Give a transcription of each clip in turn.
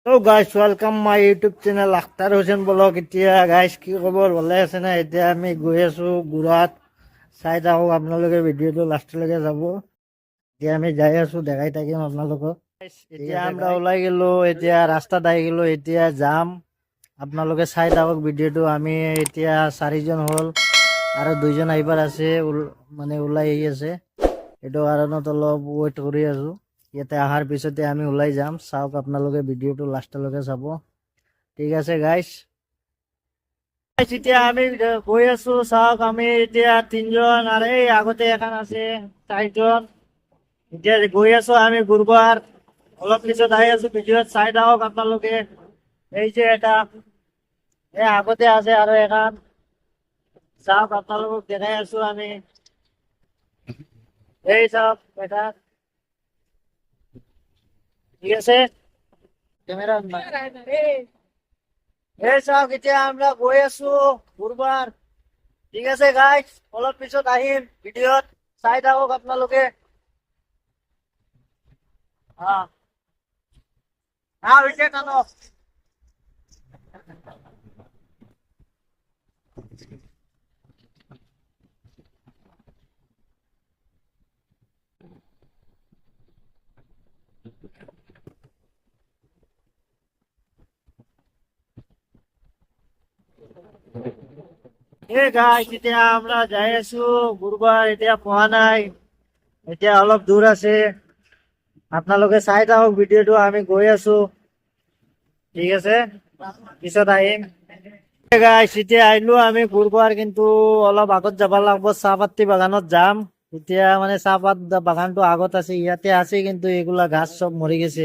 তো গাইছ welcome my YouTube channel Akhtar Hussain blog. এতিয়া গাইছ কি খবৰ, ভালে আছে না? এতিয়া আমি গৈ আছো গুৰাত, চাই থাকক আপোনালোকে, ভিডিঅ'টো লাষ্টলৈকে যাব। এতিয়া আমি যাই আছো, দেখাই থাকিম আপোনালোকক। এতিয়া আমরা ওলাই গেলো, এতিয়া রাস্তাত আহি গেলো, এতিয়া যাম। আপোনালোকে চাই থাকক ভিডিঅ'টো। আমি এতিয়া 4জন হ'ল আৰু 2জন আহিবাৰ আছে, মানে ওলাই আহি আছে। এইটো কাৰণত অলপ ৱেইট কৰি আছো। ইয়াতে অহাৰ পিছতে আমি ওলাই যাম। চাওক আপোনালোকে ভিডিঅ'টো লাষ্টলৈকে চাব। ঠিক আছে গাইছ। এতিয়া আমি গৈ আছো, চাওক আমি এতিয়া 3জন আৰু এই আগতে এখন আছে 4জন। এতিয়া গৈ আছো আমি গুৰুবাৰ। অলপ পিছত আহি আছো, ভিডিঅ'ত চাই থাকক আপোনালোকে। এই যে এটা এই আগতে আছে আৰু এখন, চাওক আপোনালোকক দেখাই আছো আমি। এই চাওক এটা, ঠিক আছে ক্যামেরা। এই চাওক এতিয়া আমরা গৈ আছো গুৰুবাৰ। ঠিক আছে গাইজ, অলপ পিছত আহিম, ভিডিঅ'ত চাই থাকক আপোনালোকে। হৈছে টানো। এই গাইজ এতিয়া আমরা যাই আছো গুৰুবাৰ, এতিয়া পোৱা নাই, এতিয়া অলপ দূৰ আছে। আপোনালোকে চাই থাকক ভিডিঅ'টো, আমি গৈ আছো। ঠিক আছে, পিছত আহিম। গাইছ এতিয়া আহিলো আমি গুৰুবাৰ, কিন্তু অলপ আগত যাব লাগিব, চাহপাতি বাগানত যাম। এতিয়া মানে চাহপাত বাগানটো আগত আছে, ইয়াতে আছে, কিন্তু এগুলা গাছ সব মৰি গেছে।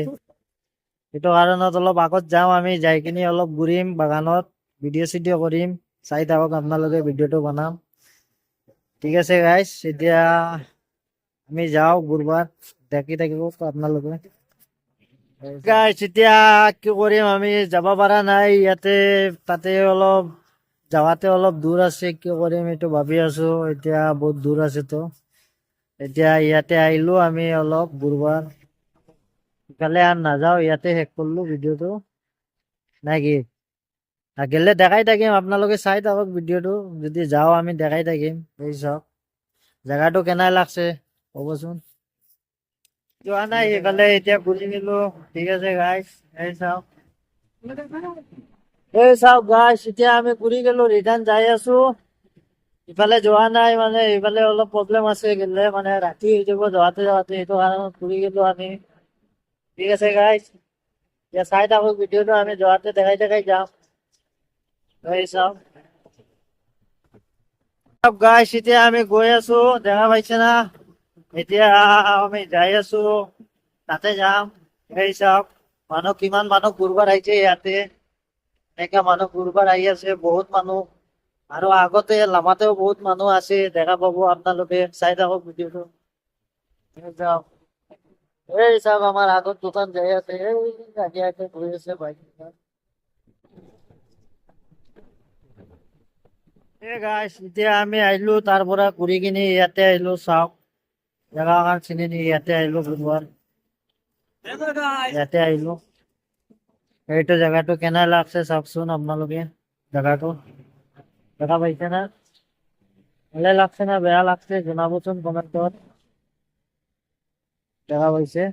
সেইটো কাৰণত অলপ আগত যাম, আমি যাই কিনি অলপ ঘূৰিম বাগানত, ভিডিঅ' চিডিঅ' কৰিম। চাই থাকক আপোনালোকে, ভিডিঅ'টো বনাম। ঠিক আছে গাইছ, এতিয়া আমি যাওঁ গুৰুবাৰ, দেখি থাকিব আপোনালোকে। গাইছ এতিয়া কি কৰিম, আমি যাব পৰা নাই ইয়াতে, তাতে অলপ যাওঁতে অলপ দূৰ আছে। কি কৰিম এইটো ভাবি আছো, এতিয়া বহুত দূৰ আছে তো। এতিয়া ইয়াতে আহিলো আমি অলপ গুৰুবাৰ, ইফালে আর নাযাও, ইয়াতে শেষ করলো ভিডিওটো নাকি। গেলে দেখাই থাকিম, আপোনালোকে চাই থাকক ভিডিওটো। যদি যাও আমি দেখাই থাকিম। এই চাওক জায়গাটো কেনে লাগছে কবচোন। যোৱা নাই সেইফালে, এতিয়া ঘুরি গেলো। ঠিক আছে গাইস, এই চাওক, এই চাওক গাইস, এতিয়া আমি ঘুরি গেলো, রিটার্ন যাই আছো। ইফালে যোৱা নাই, মানে ইফালে অলপ প্রবলেম আছে, গেলে মানে রাতি হয়ে যাব যাওয়াতে যাওয়াতে, সেইটো কারণে ঘুরি গেলো আমি। ঠিক আছে গাইস, এতিয়া চাই থাকক ভিডিওটো, আমি যোৱাতে দেখাই দেখাই যাম। এই চাওক গাইস, এতিয়া আমি গৈ আছো, দেখা পাইছে না? এতিয়া আমি যাই আছো, তাতে যাম। এই চাওক মানুহ, কিমান মানুহ ঘুরবার আহিছে ইয়াতে। এনেকা মানুহ ঘুরবার আহি আছে, বহুত মানুহ। আৰু আগতে লামাতেও বহুত মানুহ আছে, দেখা পাব আপোনালোকে। চাই থাকক ভিডিওটো। এই চাওক, এই চাওক আমার আগত দোকান যাই আছে, এই আগে আগে ঘুরে আছে বাইক। এই গাইস, এতিয়া আমি আহিলো তাৰ পৰা ঘূৰি কিনি ইয়াতে আহিলো, চাওক জায়গা চিনি নি, ইয়াতে আহিলো গুৰুবাৰ, ইয়াতে আহিলো। এইটো জায়গাটো কেনে লাগছে চাওকচোন আপোনালোকে। জায়গাটো দেখা পাইছে না? ভালে লাগছে না বেয়া লাগছে জনাবচোন কমেন্টত। দেখা পাইছে?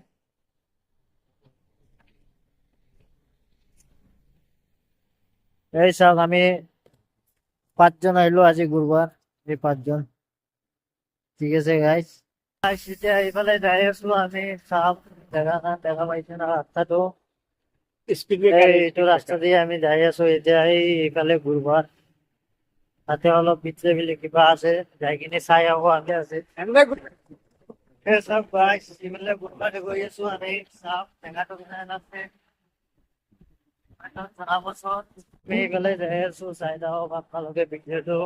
এই চাওক আমি 5জন আহিলো আজি গুৰুবাৰ, এই 5জন। ঠিক আছে গাইস, এতিয়া এইফালে যাই আছো আমি, চাওক জায়গা দেখা পাইছে না ৰাস্তাটো। এইটো ৰাস্তা দিয়ে আমি যাই আছো, এতিয়া এইফালে গুৰুবাৰ। তাতে অলপ পিছলে ফিলে কিবা আছে, যাই কিনে চাই আহো আগে আছে। এই চাওক গাইস, ইফালে গুৰুবাৰে গৈ আছো আমি, চাওক জেগাটো কেনে লাগছে জনাবচোন। আমি এইফালে যাই আছো, চাই থাকক আপোনালোকে ভিডিওটো,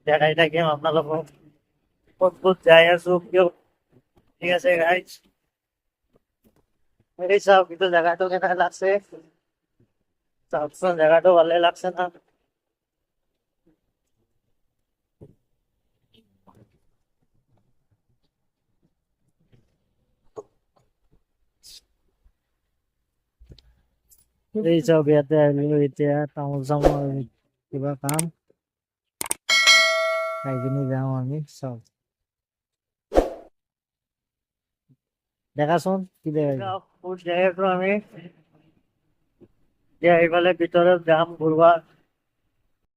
দেখাই থাকিম আপোনালোকক ক'ত ক'ত যাই আছো, কিয়। ঠিক আছে গাইস, এই চাওক কিন্তু জায়গাটো কেনে লাগছে চাওকচোন, জায়গাটো ভালে লাগছে না? এই চব ইয়াতে আহিলো এতিয়া তামোল চামোল কিবা কাম খাই কিনি যাওঁ আমি চব দেখাচোন কি দেখা ফুড জায়গাটো আমি এতিয়া এইফালে ভিতৰত যাম ঘূৰবা